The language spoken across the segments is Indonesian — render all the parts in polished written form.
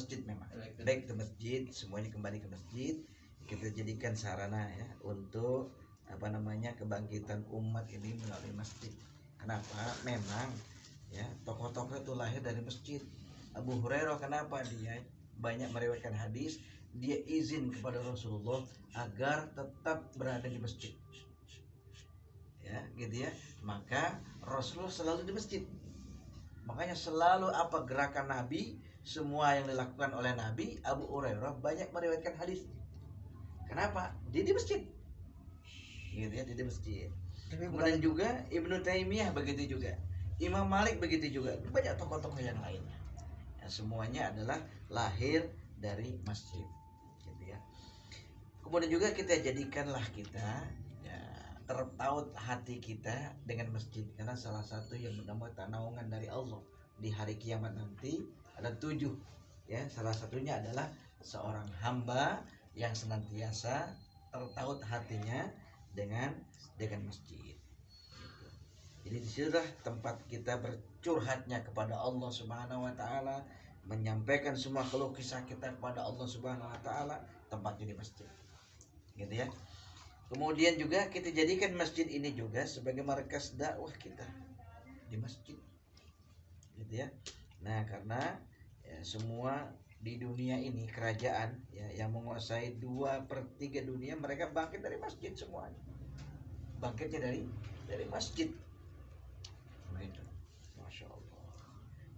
masjid memang. Baik ke masjid, semuanya kembali ke masjid. Kita jadikan sarana ya untuk kebangkitan umat ini melalui masjid. Kenapa? Memang ya tokoh-tokoh itu lahir dari masjid. Abu Hurairah kenapa dia banyak meriwayatkan hadis, dia izin kepada Rasulullah agar tetap berada di masjid. Ya, gitu ya. Maka Rasulullah selalu di masjid. Makanya selalu apa gerakan Nabi, semua yang dilakukan oleh Nabi, Abu Hurairah banyak meriwayatkan hadis. Kenapa? Dia di masjid. Gitu ya, dia di masjid. Kemudian juga Ibnu Taimiyah begitu juga. Imam Malik begitu juga. Banyak tokoh-tokoh yang lainnya. Ya, semuanya adalah lahir dari masjid. Gitu ya. Kemudian juga kita jadikanlah kita tertaut hati kita dengan masjid, karena salah satu yang mendapat naungan dari Allah di hari kiamat nanti ada 7 ya, salah satunya adalah seorang hamba yang senantiasa tertaut hatinya dengan masjid. Jadi disitulah tempat kita bercurhatnya kepada Allah Subhanahu wa taala, menyampaikan semua keluh kesah kita kepada Allah Subhanahu wa taala, tempatnya di masjid. Gitu ya. Kemudian juga kita jadikan masjid ini juga sebagai markas dakwah kita di masjid, gitu ya. Nah, karena ya, semua di dunia ini kerajaan ya, yang menguasai 2/3 dunia, mereka bangkit dari masjid semuanya. Bangkitnya dari masjid. Begitu. Masya Allah.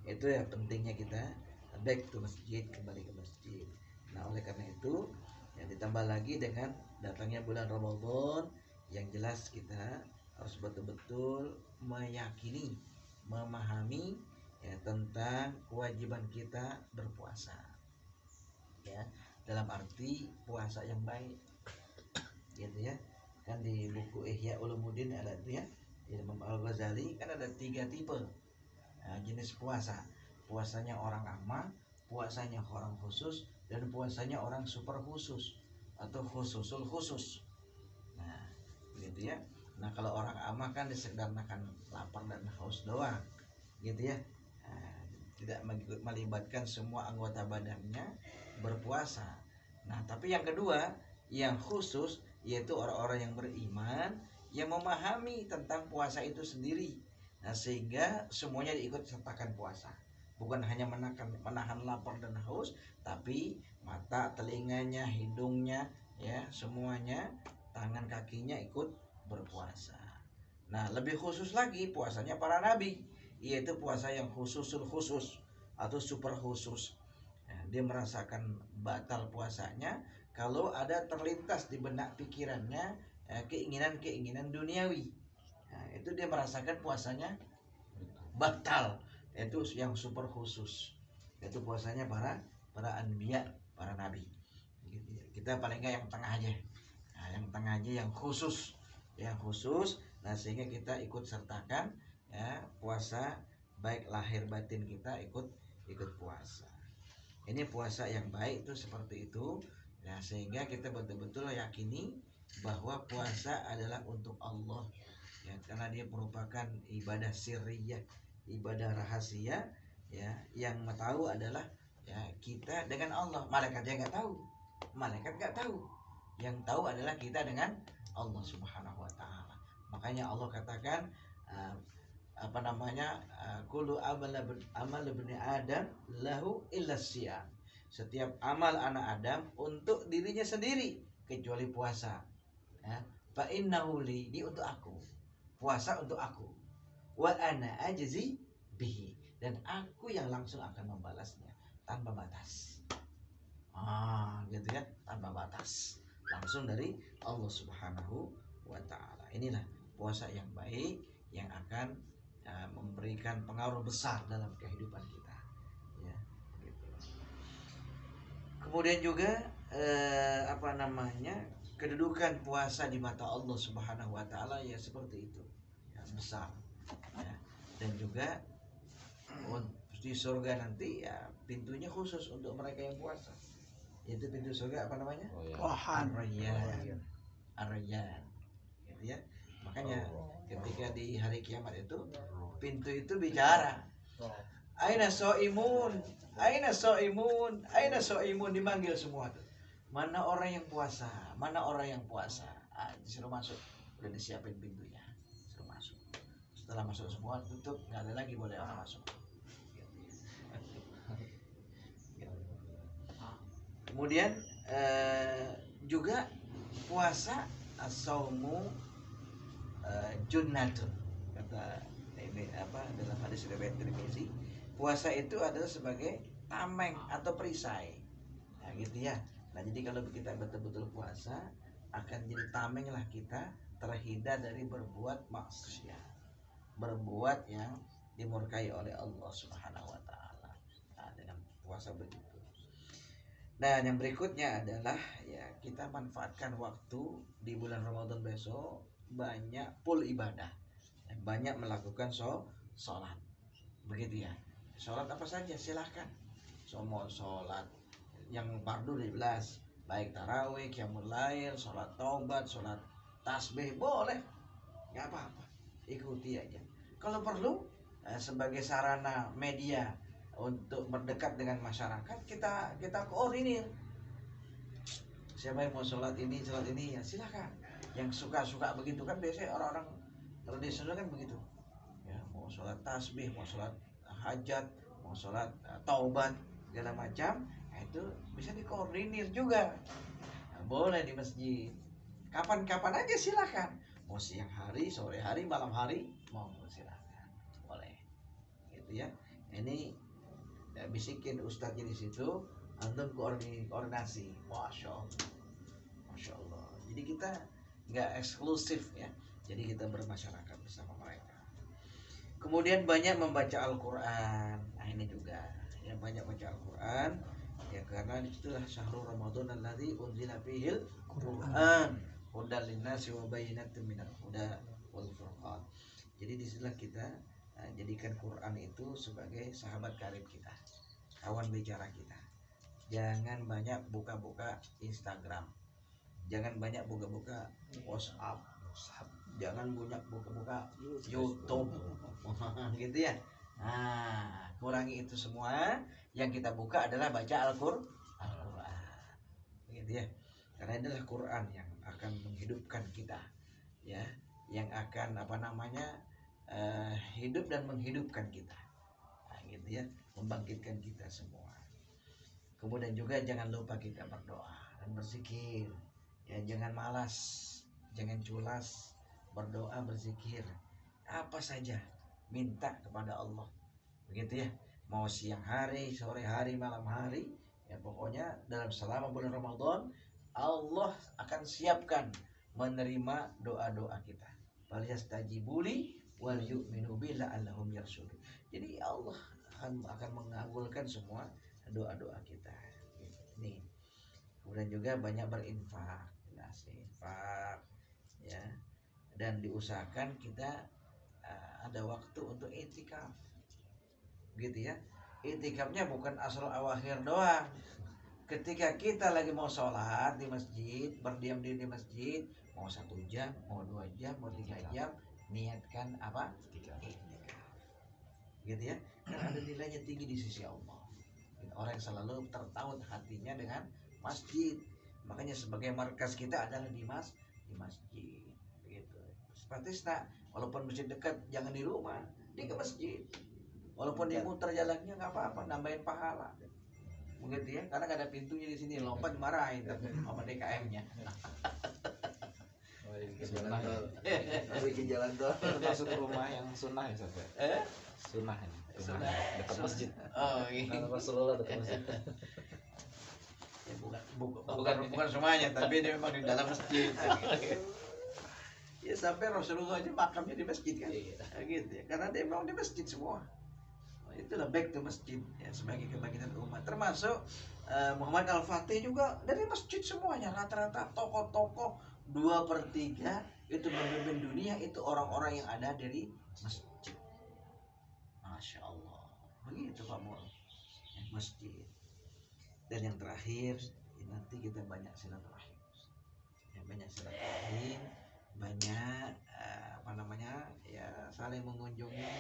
Itu ya pentingnya kita back to masjid, kembali ke masjid. Nah, oleh karena itu yang ditambah lagi dengan datangnya bulan Ramadan, yang jelas kita harus betul-betul meyakini, memahami ya tentang kewajiban kita berpuasa. Ya, dalam arti puasa yang baik. Gitu ya. Kan di buku Ihya Ulumuddin ada itu ya. Di Imam Al-Ghazali kan ada 3 tipe jenis puasa. Puasanya orang amah, puasanya orang khusus, dan puasanya orang super khusus atau khususul khusus. Nah, gitu ya. Nah, kalau orang amah kan sekedar makan lapar dan haus doang, gitu ya. Nah, tidak melibatkan semua anggota badannya berpuasa. Nah, tapi yang kedua, yang khusus, yaitu orang-orang yang beriman, yang memahami tentang puasa itu sendiri. Nah, sehingga semuanya diikut sertakan puasa. Bukan hanya menahan lapar dan haus, tapi mata, telinganya, hidungnya, ya semuanya, tangan kakinya ikut berpuasa. Nah, lebih khusus lagi puasanya para nabi, yaitu puasa yang khususul khusus atau super khusus. Nah, dia merasakan batal puasanya kalau ada terlintas di benak pikirannya keinginan-keinginan duniawi. Nah, itu dia merasakan puasanya batal. Itu yang super khusus, itu puasanya para anbiya, para nabi. Kita paling nggak yang tengah aja. Nah, yang tengah aja, yang khusus. Nah, sehingga kita ikut sertakan ya puasa, baik lahir batin kita ikut puasa. Ini puasa yang baik itu seperti itu. Nah, sehingga kita betul-betul yakini bahwa puasa adalah untuk Allah ya, karena dia merupakan ibadah sirriyah, ibadah rahasia ya, yang tahu adalah ya kita dengan Allah. Malaikatnya nggak tahu, malaikat nggak tahu, yang tahu adalah kita dengan Allah Subhanahu wa taala. Makanya Allah katakan kullu amal ibni Adam lahu illa siyam. Setiap amal anak Adam untuk dirinya sendiri kecuali puasa. Ya, fa innahu li, di untuk aku. Puasa untuk aku. Wa ana ajzi bihi, dan aku yang langsung akan membalasnya tanpa batas. Gitu ya, tanpa batas. Langsung dari Allah Subhanahu wa taala. Inilah puasa yang baik yang akan memberikan pengaruh besar dalam kehidupan kita. Ya, gitu. Kemudian juga kedudukan puasa di mata Allah Subhanahu wa taala ya seperti itu. Ya, besar. Ya. Dan juga di surga nanti ya pintunya khusus untuk mereka yang puasa. Itu pintu surga apa namanya? Ar-Rayyan. Gitu ya. Makanya ketika di hari kiamat itu pintu itu bicara. Aina soimun, aina soimun, aina soimun, dimanggil semua tuh. Mana orang yang puasa, mana orang yang puasa. Disuruh masuk, udah disiapin pintunya, disuruh masuk. Setelah masuk semua tutup, nggak ada lagi boleh orang masuk. Kemudian juga puasa as-saumu junnatun, kata ini apa dalam hadis riwayat Tirmizi, puasa itu adalah sebagai tameng atau perisai. Nah gitu ya. Nah jadi kalau kita betul-betul puasa, akan jadi tameng lah kita terhindar dari berbuat maksiat, berbuat yang dimurkai oleh Allah Subhanahu wa taala. Nah, dengan puasa begitu. Dan yang berikutnya adalah ya kita manfaatkan waktu di bulan Ramadan besok, banyak full ibadah, banyak melakukan sholat, begitu ya. Sholat apa saja silahkan. Semua sholat yang fardu 12, baik tarawih, qiyamul lail, sholat taubat, sholat tasbih, boleh, nggak apa-apa, ikuti aja. Kalau perlu sebagai sarana media untuk berdekat dengan masyarakat, kita koordinir. Siapa yang mau sholat ini ya silakan. Yang suka begitu kan, biasanya orang-orang tradisional kan begitu ya, mau sholat tasbih, mau sholat hajat, mau sholat taubat segala macam, itu bisa dikoordinir juga. Nah, boleh di masjid kapan-kapan aja silakan, mau siang hari, sore hari, malam hari, mau silakan, boleh gitu ya. Ini ya, bisikin ustadznya di situ, antum koordinasi, masya Allah. Jadi kita nggak eksklusif ya, jadi kita bermasyarakat bersama mereka. Kemudian banyak membaca Al-Quran. Nah ini juga ya, banyak baca Al-Quran ya, karena disitulah syahrul Ramadan alladzi unzila fihil Quran hudal linnasi wa bayyinatin minal huda wal furqan. Jadi disitulah kita jadikan Quran itu sebagai sahabat karib kita, kawan bicara kita. Jangan banyak buka-buka Instagram, jangan banyak buka-buka WhatsApp, jangan banyak buka-buka YouTube gitu ya. Nah, kurangi itu semua. Yang kita buka adalah baca Al-Quran, gitu ya. Karena inilah Quran yang akan menghidupkan kita, ya, yang akan hidup dan menghidupkan kita, nah, gitu ya, membangkitkan kita semua. Kemudian juga jangan lupa kita berdoa dan berzikir, ya, jangan malas, jangan culas, berdoa berzikir apa saja, minta kepada Allah, begitu ya. Mau siang hari, sore hari, malam hari, ya pokoknya dalam selama bulan Ramadan Allah akan siapkan menerima doa-doa kita. Falyastajibuli wal yu'minu bi la'allahum yarshudun. Jadi Allah akan mengabulkan semua doa-doa kita. Nih. Kemudian juga banyak berinfak, infak, ya. Dan diusahakan kita ada waktu untuk itikaf, gitu ya. Itikafnya bukan asal awakhir doang. Ketika kita lagi mau sholat di masjid, berdiam diri di masjid, mau 1 jam, mau 2 jam, mau 3 jam, niatkan apa? Itikaf, gitu ya. Karena ada nilainya tinggi di sisi Allah. Orang yang selalu tertaut hatinya dengan masjid, makanya sebagai markas kita adalah di masjid, begitu. Seperti walaupun masjid dekat, jangan di rumah, dia ke masjid. Walaupun dia muter jalannya nggak apa-apa, nambahin pahala, begitu ya. Karena gak ada pintunya di sini, lompat dimarahin sama DKM-nya. Bikin jalan tol masuk rumah yang sunnah ya, Sob? Sunnah ini, rumah dekat masjid. Oh iya. Rasulullah dekat masjid. Ya, bukan semuanya, tapi dia memang di dalam masjid. Ya sampai Rasulullah aja makamnya di masjid kan, gitu ya. Karena dia memang di masjid semua. Itulah back to masjid ya, sebagai kebangkitan umat. Termasuk Muhammad Al-Fatih juga dari masjid semuanya. Rata-rata tokoh-tokoh 2/3 itu pemimpin dunia itu orang-orang yang ada dari masjid. Masya Allah, begitu Pak Mul, masjid. Dan yang terakhir, nanti kita banyak silaturahim, ya, banyak silaturahim, banyak ya saling mengunjungi,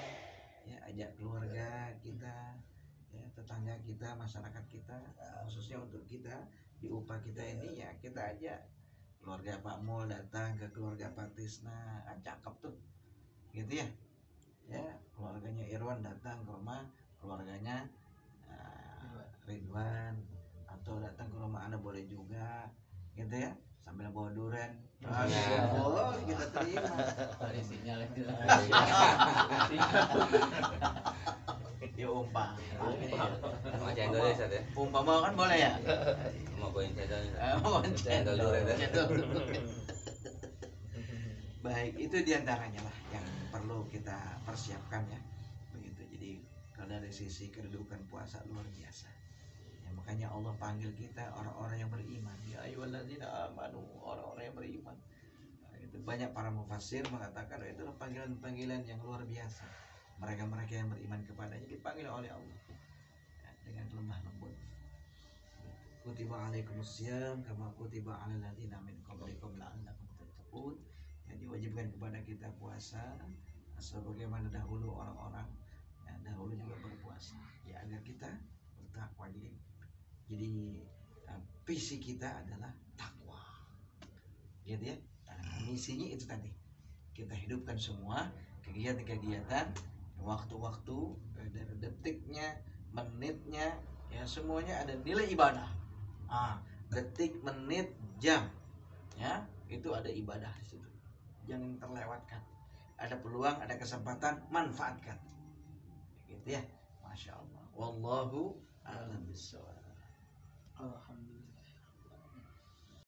ya ajak keluarga kita, ya tetangga kita, masyarakat kita, khususnya untuk kita di upah kita ini ya kita ajak keluarga Pak Mul datang ke keluarga Pak Tisna, cakep tuh gitu ya. Ya keluarganya Irwan datang ke rumah keluarganya Ridwan, atau datang ke rumah Anda boleh juga gitu ya, sambil bawa durian. Oh, kita terima. Ada sinyal itu. Ya umpama. Macam Indonesia deh. Umpama kan boleh ya. Mau goyang cendol. Oh, Cendol durian deh. Baik, itu diantaranya lah yang perlu kita persiapkan ya. Begitu. Jadi kalau dari sisi kedudukan puasa luar biasa. Ya, makanya Allah panggil kita orang-orang yang beriman. Ya ayyuhalladzina amanu, orang-orang yang beriman. Nah, itu banyak para mufassir mengatakan itu panggilan-panggilan yang luar biasa. Mereka-mereka yang beriman kepadanya dipanggil oleh Allah ya, dengan lemah lembut. Kutiba alaikumusiyam kama kutiba alal ladzina min qablikum la'allakum tattaqun. Yang diwajibkan kepada kita puasa sebagaimana dahulu orang-orang yang dahulu juga berpuasa ya agar kita bertakwa. Jadi visi kita adalah takwa gitu ya. Misinya itu tadi kita hidupkan semua kegiatan-kegiatan, waktu-waktu, dari detiknya, menitnya, ya semuanya ada nilai ibadah. Detik, menit, jam, ya itu ada ibadah di situ. Jangan terlewatkan. Ada peluang, ada kesempatan, manfaatkan. Gitu ya, masya Allah. Wallahu a'lam bishawab. Alhamdulillah.